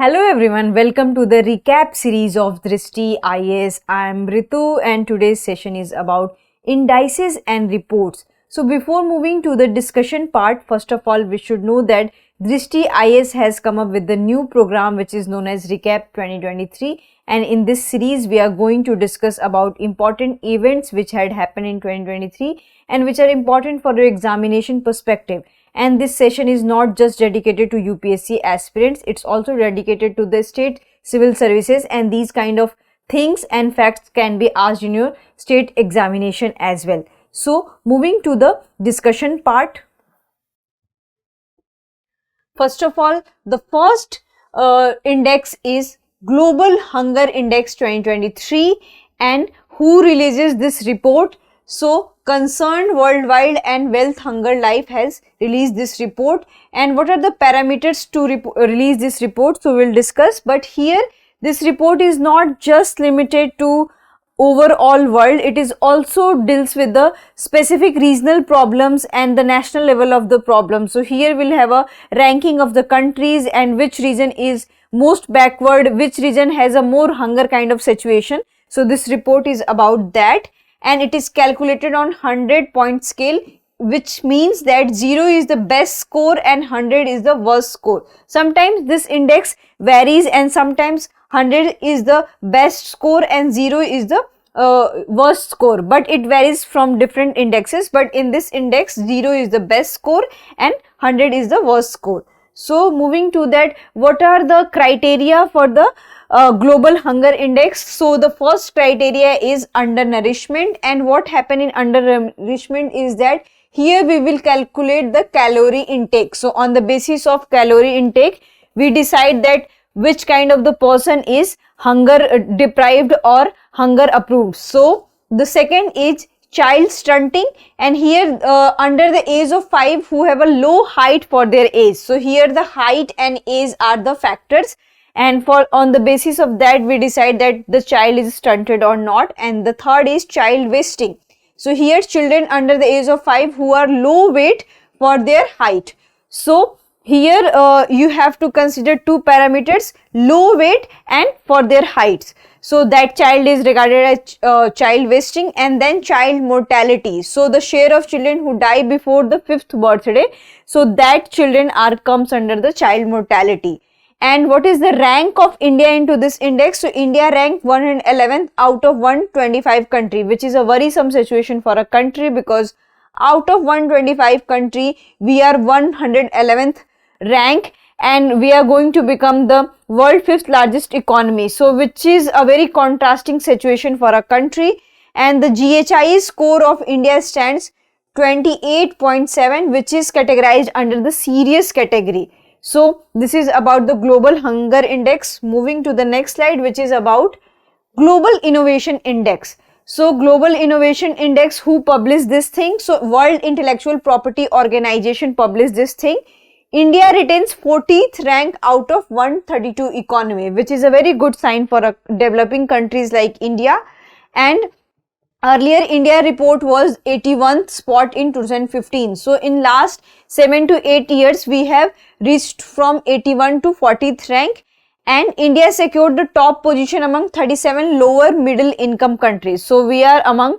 Hello everyone, welcome to the recap series of Drishti IAS. I am Ritu and today's session is about indices and reports. So before moving to the discussion part, first of all we should know that Drishti IAS has come up with the new program which is known as Recap 2023, and in this series we are going to discuss about important events which had happened in 2023 and which are important for your examination perspective. And this session is not just dedicated to UPSC aspirants, it's also dedicated to the state civil services, and these kind of things and facts can be asked in your state examination as well. So moving to the discussion part. First of all, the first index is Global Hunger Index 2023, and who releases this report? So Concerned Worldwide and Wealth Hunger Life has released this report. And what are the parameters to release this report? So we'll discuss, but here this report is not just limited to overall world, it is also deals with the specific regional problems and the national level of the problem. So here we'll have a ranking of the countries and which region is most backward, which region has a more hunger kind of situation. So this report is about that, and it is calculated on 100-point scale, which means that 0 is the best score and 100 is the worst score. Sometimes this index varies and sometimes 100 is the best score and 0 is the worst score, but it varies from different indexes. But in this index, 0 is the best score and 100 is the worst score. So moving to that, what are the criteria for the Global Hunger Index? So the first criteria is undernourishment, and what happen in undernourishment is that here we will calculate the calorie intake. So on the basis of calorie intake, we decide that which kind of the person is hunger deprived or hunger approved. So the second is child stunting, and here under the age of 5 who have a low height for their age. So here the height and age are the factors, and on the basis of that we decide that the child is stunted or not. And the third is child wasting. So here children under the age of 5 who are low weight for their height. So here you have to consider two parameters, low weight and for their heights. So that child is regarded as child wasting. And then child mortality. So the share of children who die before the 5th birthday, so that children comes under the child mortality. And what is the rank of India into this index? So India ranked 111th out of 125 country, which is a worrisome situation for a country, because out of 125 country we are 111th rank, and we are going to become the world 5th largest economy. So which is a very contrasting situation for a country. And the GHI score of India stands 28.7, which is categorized under the serious category. So this is about the Global Hunger Index. Moving to the next slide, which is about Global Innovation Index. So Global Innovation Index, who published this thing? So World Intellectual Property Organization published this thing. India retains 40th rank out of 132 economy, which is a very good sign for a developing countries like India. And earlier India report was 81th spot in 2015. So in last 7 to 8 years we have reached from 81 to 40th rank, and India secured the top position among 37 lower middle income countries. So we are among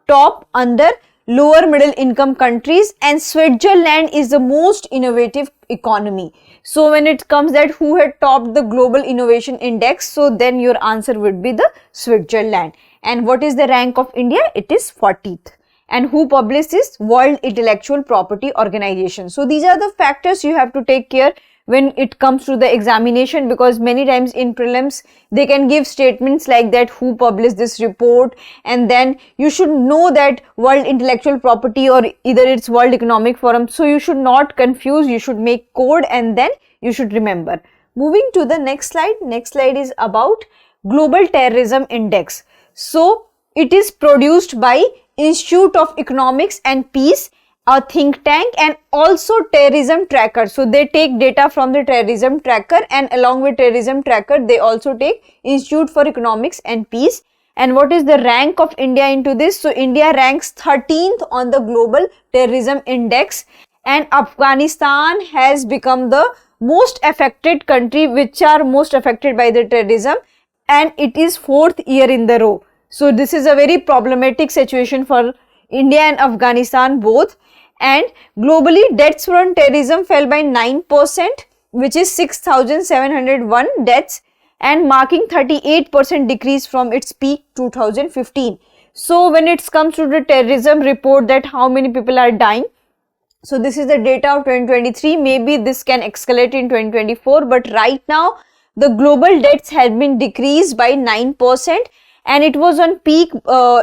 top under lower middle income countries, and Switzerland is the most innovative economy. So when it comes that who had topped the Global Innovation Index, so then your answer would be the Switzerland. And what is the rank of India? It is 40th. And who published this? World Intellectual Property Organization. So these are the factors you have to take care when it comes to the examination, because many times in prelims they can give statements like that, who published this report, and then you should know that World Intellectual Property or either it's World Economic Forum. So you should not confuse, you should make code and then you should remember. Moving to the next slide. Next slide is about Global Terrorism Index. So it is produced by Institute of Economics and Peace, a think tank, and also Terrorism Tracker. So they take data from the Terrorism Tracker, and along with Terrorism Tracker they also take Institute for Economics and Peace. And what is the rank of India into this? So India ranks 13th on the Global Terrorism Index, and Afghanistan has become the most affected country which are most affected by the terrorism, and it is 4th year in the row. So this is a very problematic situation for India and Afghanistan both. And globally, deaths from terrorism fell by 9%, which is 6,701 deaths, and marking 38% decrease from its peak 2015. So when it comes to the terrorism report, that how many people are dying, so this is the data of 2023. Maybe this can escalate in 2024, but right now the global deaths had been decreased by 9%, and it was on peak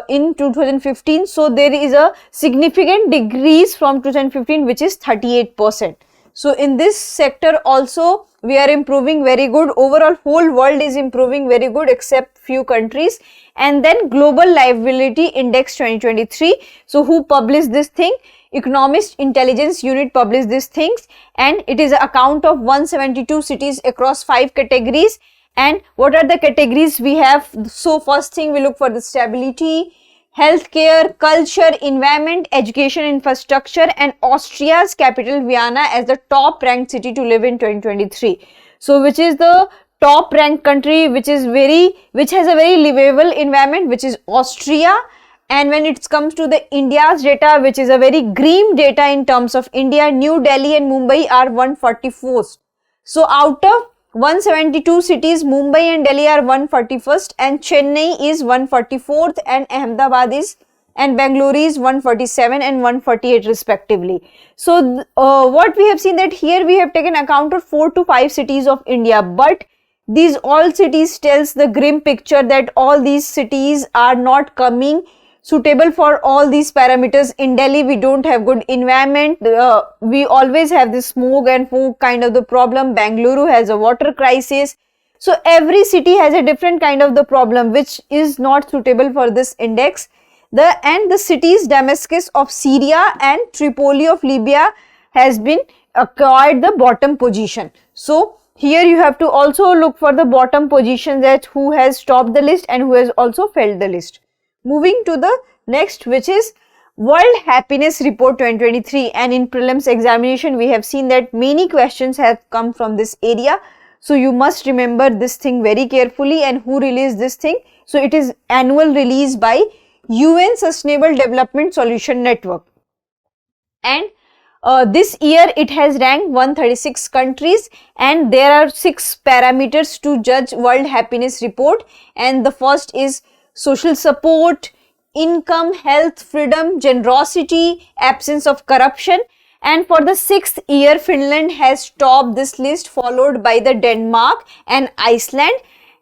in 2015. So there is a significant decrease from 2015, which is 38%. So in this sector also we are improving very good. Overall whole world is improving very good except few countries. And then Global Liability Index 2023. So who published this thing? Economist Intelligence Unit published these things, and it is an account of 172 cities across 5 categories. And what are the categories we have? So first thing, we look for the stability, healthcare, culture, environment, education, infrastructure, and Austria's capital Vienna as the top ranked city to live in 2023. So which is the top ranked country which has a very livable environment, which is Austria. And when it comes to the India's data, which is a very grim data in terms of India, New Delhi and Mumbai are 144th. So out of 172 cities, Mumbai and Delhi are 141st, and Chennai is 144th, and Ahmedabad is and Bangalore is 147 and 148 respectively. So what we have seen, that here we have taken account of 4 to 5 cities of India, but these all cities tells the grim picture that all these cities are not coming suitable for all these parameters. In Delhi we don't have good environment, we always have this smoke and fog kind of the problem. Bangalore has a water crisis. So every city has a different kind of the problem which is not suitable for this index. The cities Damascus of Syria and Tripoli of Libya has been acquired the bottom position. So here you have to also look for the bottom position, that who has topped the list and who has also failed the list. Moving to the next, which is World Happiness Report 2023, and in prelims examination we have seen that many questions have come from this area. So you must remember this thing very carefully. And who released this thing? So it is annual release by UN Sustainable Development Solution Network, and this year it has ranked 136 countries, and there are 6 parameters to judge World Happiness Report. And the first is social support, income, health, freedom, generosity, absence of corruption. And for the 6th year, Finland has topped this list, followed by the Denmark and Iceland.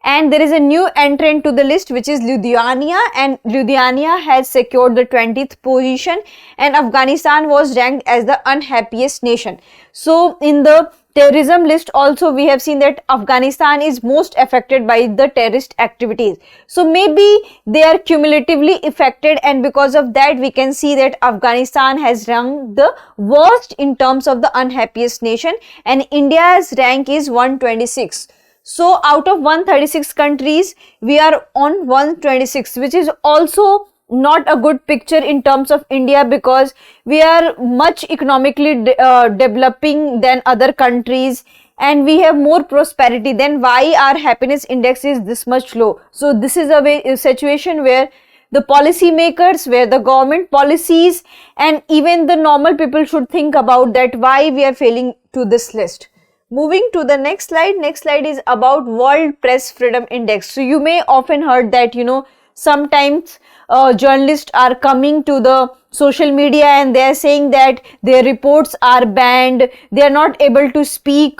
And there is a new entrant to the list, which is Lithuania, and Lithuania has secured the 20th position, and Afghanistan was ranked as the unhappiest nation. So in the terrorism list also we have seen that Afghanistan is most affected by the terrorist activities. So maybe they are cumulatively affected, and because of that we can see that Afghanistan has ranked the worst in terms of the unhappiest nation, and India's rank is 126. So out of 136 countries, we are on 126, which is also not a good picture in terms of India, because we are much economically developing than other countries, and we have more prosperity. Then why our happiness index is this much low? So this is a situation where the policy makers, where the government policies and even the normal people should think about that, why we are failing to this list. Moving to the next slide. Next slide is about World Press Freedom Index. So you may often heard that, sometimes journalists are coming to the social media and they are saying that their reports are banned. They are not able to speak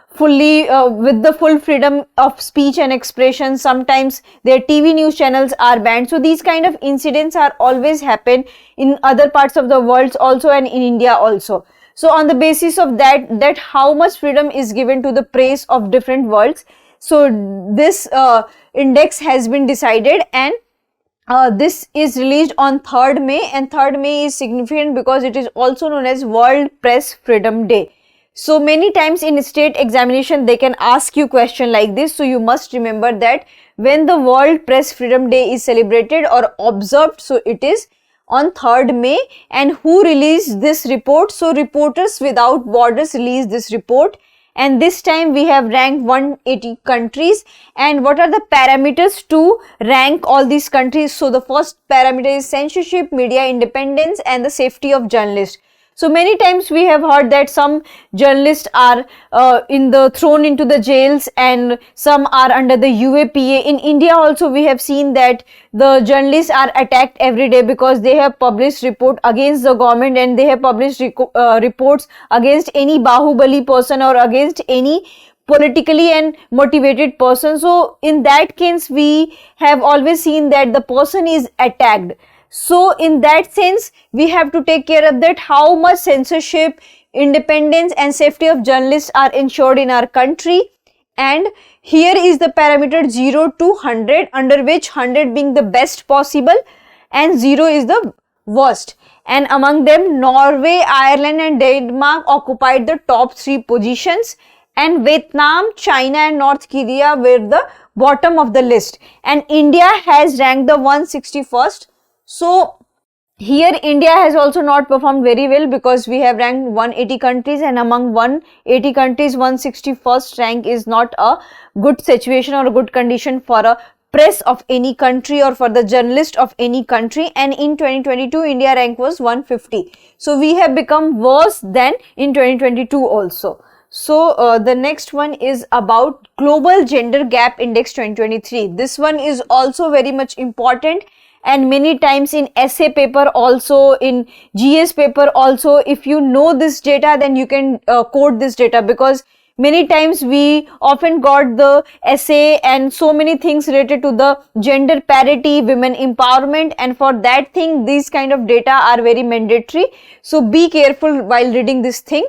fully with the full freedom of speech and expression. Sometimes their TV news channels are banned. So these kind of incidents are always happen in other parts of the world also, and in India also. So on the basis of that how much freedom is given to the press of different worlds. So this index has been decided, and this is released on 3rd May, and 3rd May is significant because it is also known as World Press Freedom Day. So many times in state examination they can ask you question like this. So you must remember that when the World Press Freedom Day is celebrated or observed, so it is on 3rd May. And who released this report? So Reporters Without Borders released this report, and this time we have ranked 180 countries. And what are the parameters to rank all these countries? So the first parameter is censorship, media independence, and the safety of journalists. So many times we have heard that some journalists are thrown into the jails and some are under the UAPA. In India also we have seen that the journalists are attacked every day because they have published report against the government, and they have published reports against any Bahubali person or against any politically and motivated person. So in that case we have always seen that the person is attacked. So in that sense, we have to take care of that, how much censorship, independence and safety of journalists are ensured in our country. And here is the parameter 0 to 100, under which 100 being the best possible and 0 is the worst. And among them, Norway, Ireland and Denmark occupied the top 3 positions, and Vietnam, China and North Korea were the bottom of the list. And India has ranked the 161st. So here India has also not performed very well because we have ranked 180 countries, and among 180 countries 161st rank is not a good situation or a good condition for a press of any country or for the journalist of any country. And in 2022 India rank was 150. So we have become worse than in 2022 also. So the next one is about Global Gender Gap Index 2023. This one is also very much important, and many times in essay paper also, in GS paper also, if you know this data then you can quote this data, because many times we often got the essay and so many things related to the gender parity, women empowerment, and for that thing these kind of data are very mandatory. So be careful while reading this thing.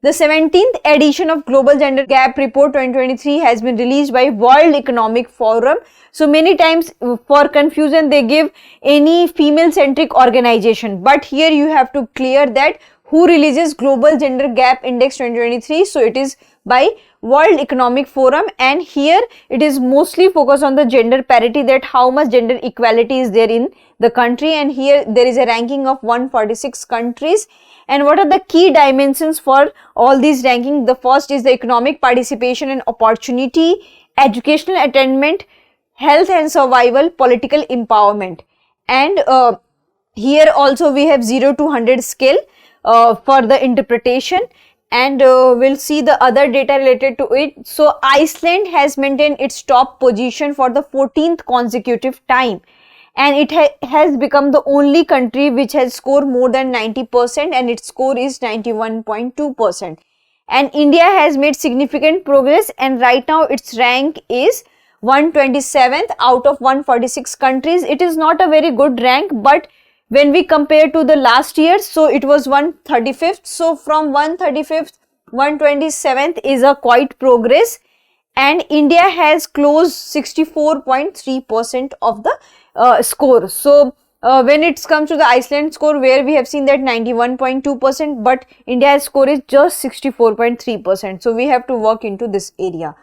The 17th edition of Global Gender Gap Report 2023 has been released by World Economic Forum. So many times for confusion they give any female centric organization, but here you have to clear that who releases Global Gender Gap Index 2023. So it is by World Economic Forum, and here it is mostly focused on the gender parity, that how much gender equality is there in the country. And here there is a ranking of 146 countries. And what are the key dimensions for all these ranking? The first is the economic participation and opportunity, educational attainment, health and survival, political empowerment. And here also we have 0 to 100 scale for the interpretation, and we'll see the other data related to it. So Iceland has maintained its top position for the 14th consecutive time, and it has become the only country which has scored more than 90%, and its score is 91.2%. And India has made significant progress, and right now its rank is 127th out of 146 countries. It is not a very good rank, but when we compare to the last year, so it was 135th. So from 135th, 127th is a quite progress, and India has closed 64.3% of the score. So when it comes to the Iceland score, where we have seen that 91.2%, but India's score is just 64.3%. So we have to work into this area.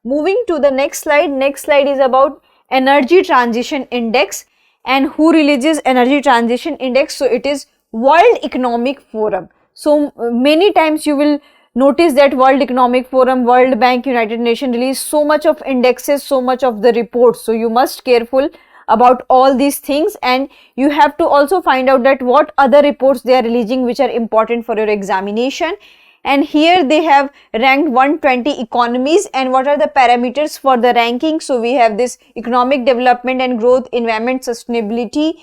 Moving to the next slide. Next slide is about Energy Transition Index, and who releases Energy Transition Index? So it is World Economic Forum. So many times you will notice that World Economic Forum, World Bank, United Nations release so much of indexes, so much of the reports. So you must careful about all these things, and you have to also find out that what other reports they are releasing which are important for your examination. And here they have ranked 120 economies, and what are the parameters for the ranking? So we have this economic development and growth, environment, sustainability,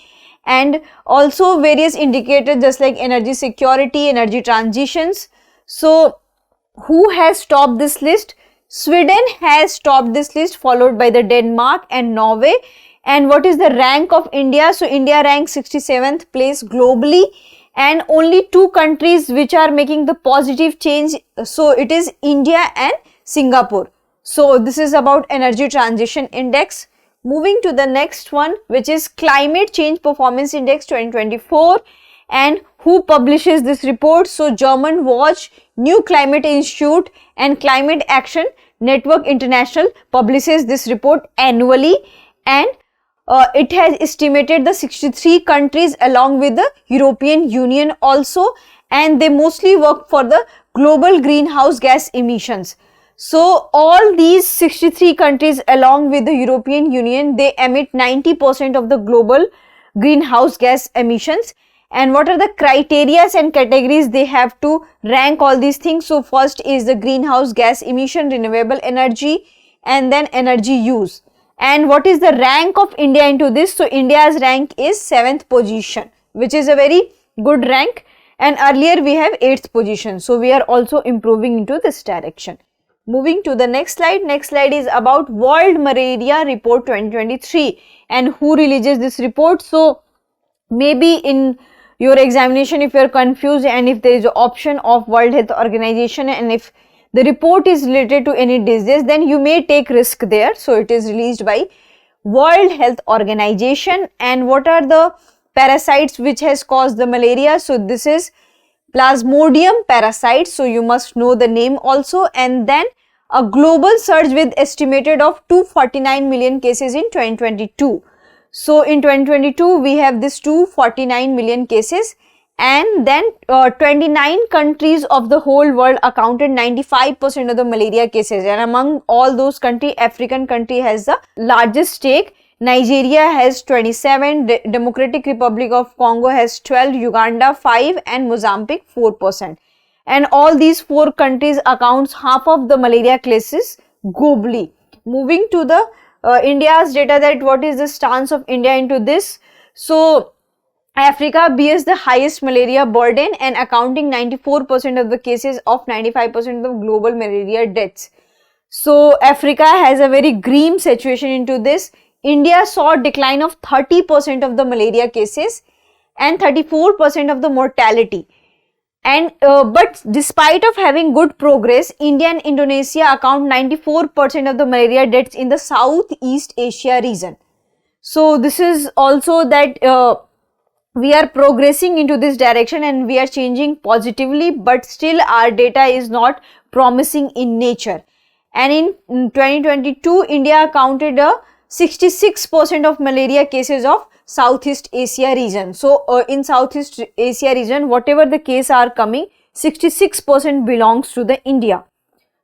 and also various indicators just like energy security, energy transitions. So who has topped this list? Sweden has topped this list, followed by the Denmark and Norway. And what is the rank of India? So India ranks 67th place globally, and only 2 countries which are making the positive change. So it is India and Singapore. So this is about Energy Transition Index. Moving to the next one, which is Climate Change Performance Index 2024. And who publishes this report? So German Watch, New Climate Institute and Climate Action Network International publishes this report annually, and it has estimated the 63 countries along with the European Union also. and they mostly work for the global greenhouse gas emissions. So all these 63 countries along with the European Union, they emit 90% of the global greenhouse gas emissions. And what are the criteria and categories they have to rank all these things? So first is the greenhouse gas emission, renewable energy, and then energy use. And what is the rank of India into this? So India's rank is 7th position, which is a very good rank, and earlier we have 8th position. So we are also improving into this direction. Moving to the next slide. Next slide is about World Malaria Report 2023, and who releases this report. So maybe in your examination, if you are confused and if there is an option of World Health Organization and if the report is related to any disease, then you may take risk there. So it is released by World Health Organization. And what are the parasites which has caused the malaria? So this is Plasmodium parasite. So you must know the name also. And then a global surge with estimated of 249 million cases in 2022. So in 2022 we have this 249 million cases, and then 29 countries of the whole world accounted 95% of the malaria cases, and among all those countries, African country has the largest stake. Nigeria has 27, Democratic Republic of Congo has 12, Uganda 5, and Mozambique 4%. And all these 4 countries accounts half of the malaria cases globally. Moving to the India's data, that what is the stance of India into this? So Africa bears the highest malaria burden and accounting 94% of the cases of 95% of the global malaria deaths. So Africa has a very grim situation into this. India saw a decline of 30% of the malaria cases and 34% of the mortality. And but despite of having good progress, India and Indonesia account 94% of the malaria deaths in the Southeast Asia region. So this is also that we are progressing into this direction and we are changing positively, but still our data is not promising in nature. And in 2022, India accounted 66% of malaria cases of Southeast Asia region. So in Southeast Asia region, whatever the case are coming, 66% belongs to the India.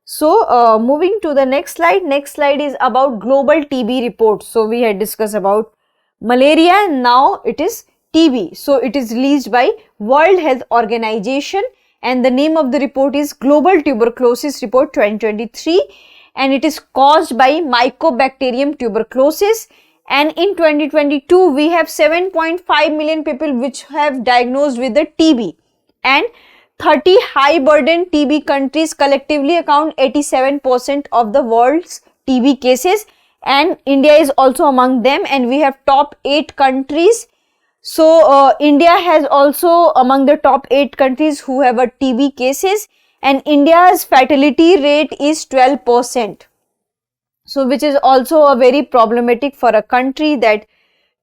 So moving to the next slide. Next slide is about global TB report. So we had discussed about malaria, and now it is TB. So it is released by World Health Organization, and the name of the report is Global Tuberculosis Report 2023, and it is caused by Mycobacterium tuberculosis. And in 2022 we have 7.5 million people which have diagnosed with the TB, and 30 high burden TB countries collectively account 87% of the world's TB cases, and India is also among them, and we have top 8 countries. So India has also among the top 8 countries who have a TB cases, and India's fatality rate is 12%. So which is also a very problematic for a country, that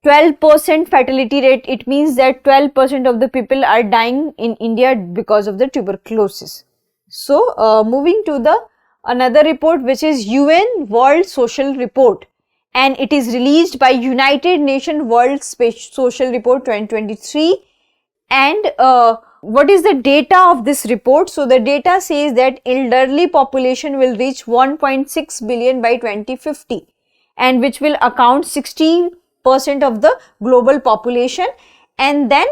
12% fatality rate, it means that 12% of the people are dying in India because of the tuberculosis. So moving to the another report, which is UN World Social Report, and it is released by United Nations World Social Report 2023. And what is the data of this report? So the data says that elderly population will reach 1.6 billion by 2050, and which will account 16% of the global population. And then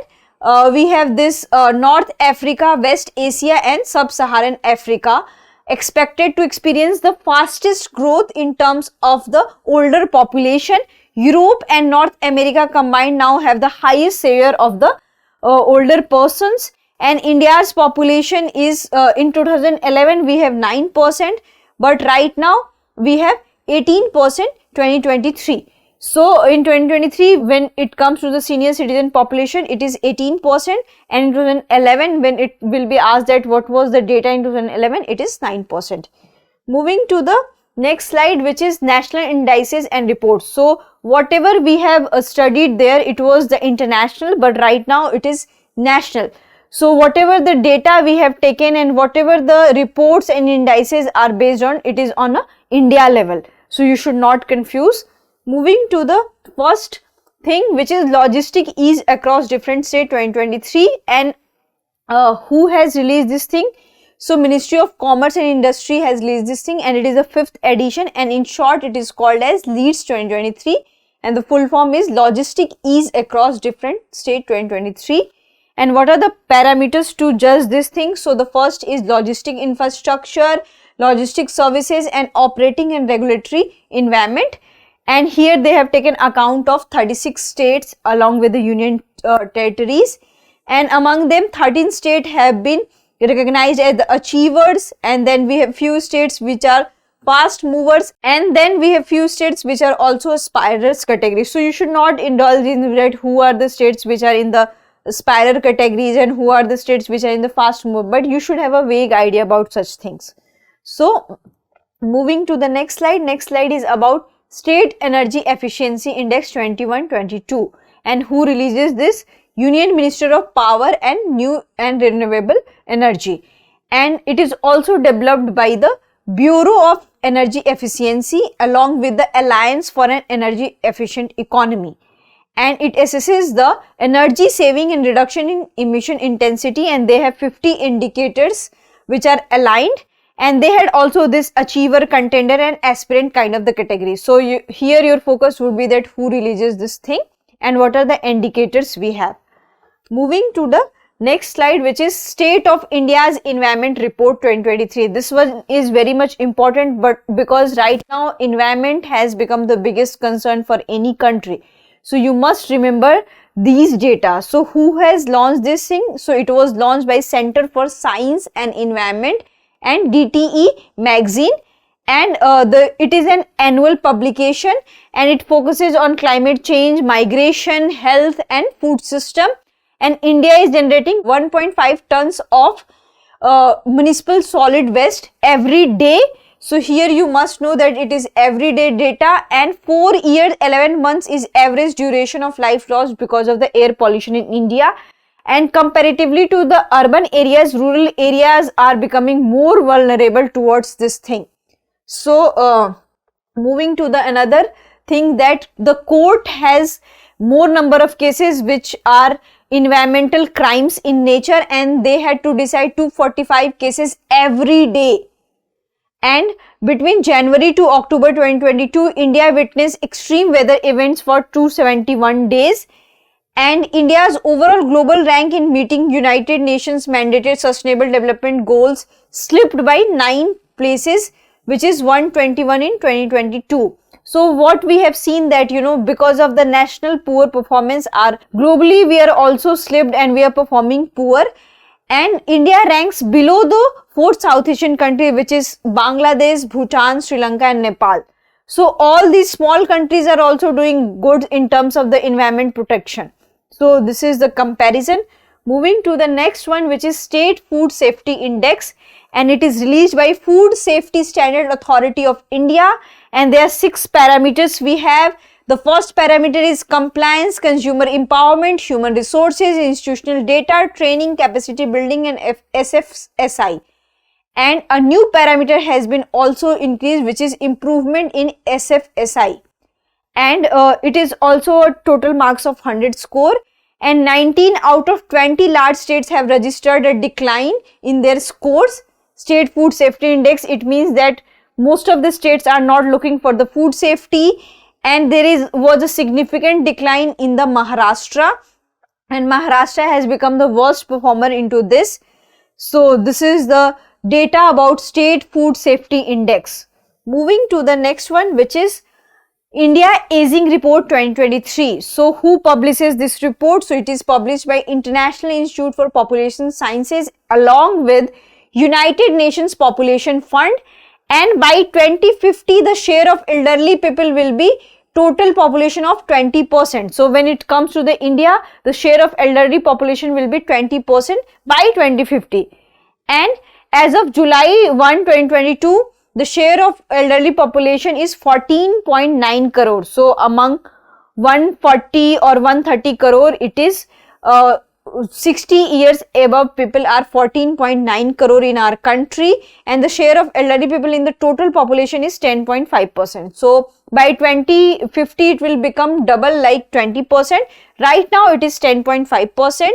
we have this North Africa, West Asia and Sub-Saharan Africa expected to experience the fastest growth in terms of the older population. Europe and North America combined now have the highest share of the older persons, and India's population is in 2011 we have 9%, but right now we have 18% 2023. So in 2023 when it comes to the senior citizen population, it is 18%, and in 2011 when it will be asked that what was the data in 2011, it is 9%. Moving to the next slide, which is national indices and reports. So whatever we have studied there, it was the international, but right now it is national. So whatever the data we have taken and whatever the reports and indices are based on, it is on a India level. So you should not confuse. Moving to the first thing, which is logistic ease across different states 2023, and who has released this thing? So Ministry of Commerce and Industry has released this thing, and it is the 5th edition, and in short it is called as LEADS 2023, and the full form is Logistic Ease Across Different State 2023. And what are the parameters to judge this thing? So the first is logistic infrastructure, logistic services, and operating and regulatory environment. And here they have taken account of 36 states along with the union territories, and among them 13 states have been recognized as the achievers, and then we have few states which are fast movers, and then we have few states which are also aspirers category. So you should not indulge in that who are the states which are in the aspirer categories and who are the states which are in the fast mover, but you should have a vague idea about such things. So moving to the next slide is about State Energy Efficiency Index 21-22, and who releases this? Union Minister of Power and New and Renewable Energy, and it is also developed by the Bureau of Energy Efficiency along with the Alliance for an Energy Efficient Economy, and it assesses the energy saving and reduction in emission intensity, and they have 50 indicators which are aligned, and they had also this achiever, contender and aspirant kind of the category. So here your focus would be that who releases this thing and what are the indicators we have. Moving to the next slide, which is State of India's Environment Report 2023. This one is very much important, but because right now environment has become the biggest concern for any country. So you must remember these data. So who has launched this thing? So it was launched by Center for Science and Environment and DTE magazine, and it is an annual publication, and it focuses on climate change, migration, health and food system. And India is generating 1.5 tons of municipal solid waste every day. So here you must know that it is everyday data, and 4 years 11 months is average duration of life lost because of the air pollution in India. And comparatively to the urban areas, rural areas are becoming more vulnerable towards this thing. So moving to the another thing, that the court has more number of cases which are environmental crimes in nature, and they had to decide 245 cases every day. And between January to October 2022, India witnessed extreme weather events for 271 days. And India's overall global rank in meeting United Nations mandated sustainable development goals slipped by 9 places, which is 121 in 2022. So what we have seen that, because of the national poor performance, globally we are also slipped and we are performing poor. And India ranks below the 4th South Asian country, which is Bangladesh, Bhutan, Sri Lanka and Nepal. So all these small countries are also doing good in terms of the environment protection. So this is the comparison. Moving to the next one, which is State Food Safety Index, and it is released by Food Safety Standard Authority of India, and there are 6 parameters we have. The first parameter is compliance, consumer empowerment, human resources, institutional data, training, capacity building and SFSI. And a new parameter has been also increased, which is improvement in SFSI. And it is also a total marks of 100 score, and 19 out of 20 large states have registered a decline in their scores. State Food Safety Index, it means that most of the states are not looking for the food safety, and there was a significant decline in the Maharashtra, and Maharashtra has become the worst performer into this. So this is the data about State Food Safety Index. Moving to the next one, which is India Aging Report 2023. So who publishes this report? So it is published by International Institute for Population Sciences along with United Nations Population Fund, and by 2050 the share of elderly people will be total population of 20%. So when it comes to the India, the share of elderly population will be 20% by 2050. And as of July 1, 2022, the share of elderly population is 14.9 crore. So among 140 or 130 crore, it is 60 years above people are 14.9 crore in our country, and the share of elderly people in the total population is 10.5%. So by 2050 it will become double, like 20%. Right now it is 10.5%,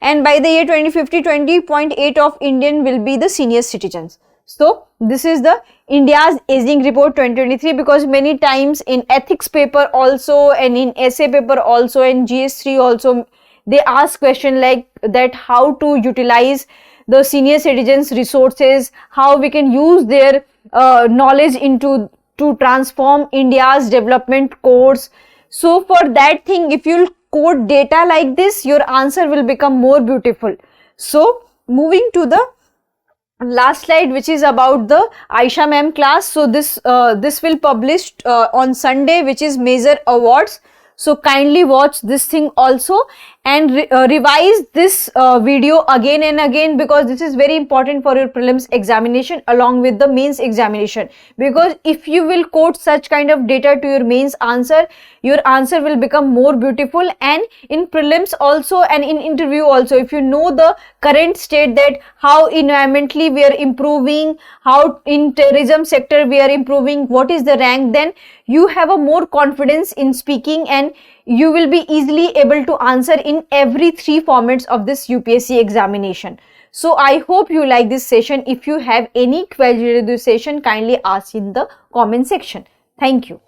and by the year 2050, 20.8 of Indian will be the senior citizens. So this is the India's aging report 2023, because many times in ethics paper also and in essay paper also and GS3 also they ask question like that, how to utilize the senior citizens resources, how we can use their knowledge to transform India's development course. So for that thing, if you'll code data like this, your answer will become more beautiful. So moving to the last slide, which is about the Aisha ma'am class. So this will published on Sunday, which is major awards. So kindly watch this thing also and revise this video again and again, because this is very important for your prelims examination along with the mains examination. Because if you will quote such kind of data to your mains answer, your answer will become more beautiful. And in prelims also and in interview also, if you know the current state, that how environmentally we are improving, how in terrorism sector we are improving, what is the rank, then you have a more confidence in speaking and you will be easily able to answer in every 3 formats of this UPSC examination. So I hope you like this session. If you have any query to this session, kindly ask in the comment section. Thank you.